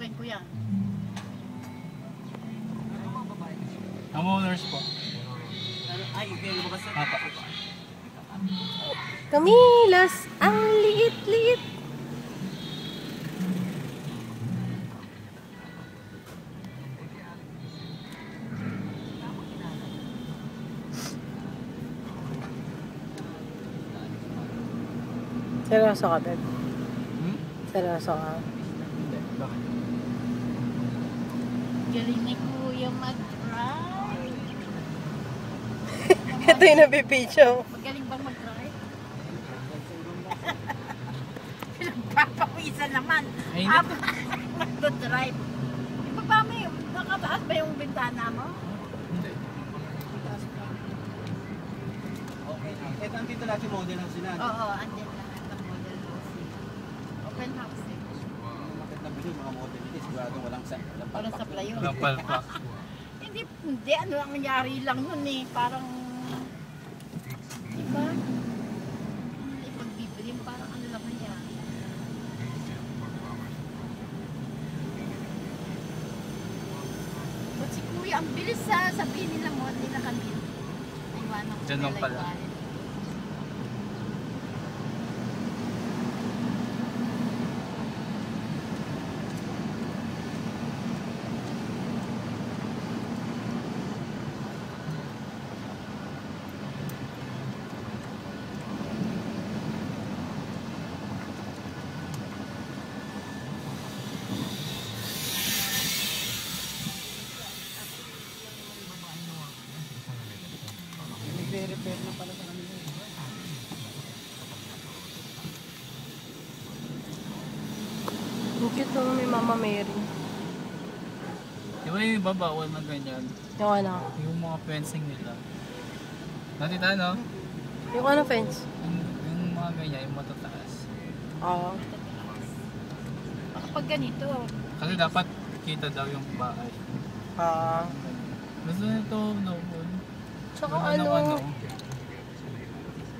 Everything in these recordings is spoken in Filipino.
Papasukin ko yan. Homeowners po. Ay, yung lumabas na. Apa. Kamilas, ang liit-liit. Seryoso ka, Beb? Seryoso ka? Hindi. Bakit? Galing ni Kuya mag-drive. Ito yung nabipidyo. Magaling bang mag-drive? Pinagpapawisan naman. Ay, hindi. Habang nag-drive. Ibaba mo yung, nakataas ba yung bintana mo? Hindi. Okay. Ito ang tito lahat yung model lang sila. Oo, andyan lang ang model housing. Open housing. Bakit nabili yung mga model nito? Sigurado walang Walang supply yun. Walang palpak. Hindi, ano ang nangyari lang nun eh. Parang, diba? Ipagbibili mo, parang ano lang nangyari. But si Kuya, ang bilis sabihin nila mo, nila kami. Iwanan ko Diyan lang nila pala. iwanan. Nagre-repair na pala sa kanila. Ang cute naman may Mama Mary. Di ba yung iba bawal na ganyan? Yung ano? Yung mga fencing nila. Nakita no? Yung ano fence? Yung mga ganyan, yung matataas. Oo. Kapag ganito, Kasi dapat kita daw yung bahay. Gusto nito, no? Tsaka Ano, ano,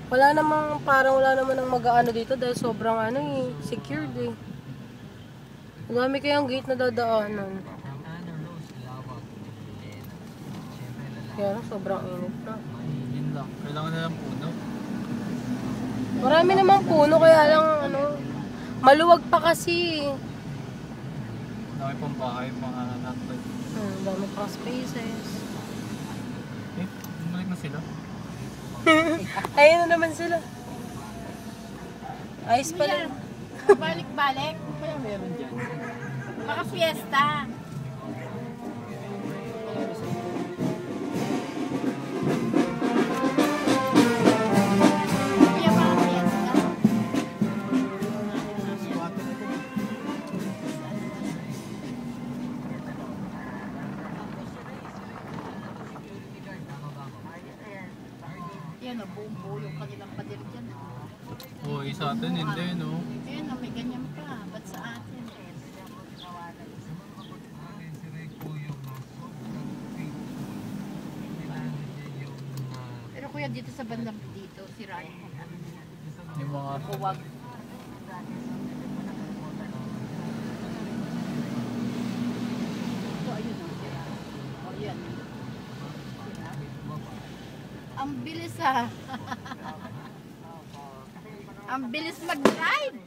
wala namang, parang wala naman ang mag-ano dito dahil sobrang ano eh, secured eh. Ang dami kayang gate na dadaanan. Kaya lang, sobrang init na. Yun lang. Kailangan na lang puno. Marami namang puno kaya lang ano, maluwag pa kasi. Dami pang bahay, mga nakapag. Dami pang spaces. Eh, bumalik na sila. Ayun na naman sila. Ayos pala. balik-balik. Kaya meron dyan. Baka fiesta. Kaya baka fiesta. Water ito. Yan o, buong buo yung kanilang pader dyan. Oo, isa atin hindi, no? Ayan o, may ganyan pa. Ba't sa atin? Pero kuya, dito sa bandang dito, si Ryan. Yung mga... Huwag. Ito, ayun o, si Ryan. O, yan. Ang bilis ah. Ang bilis mag-drive.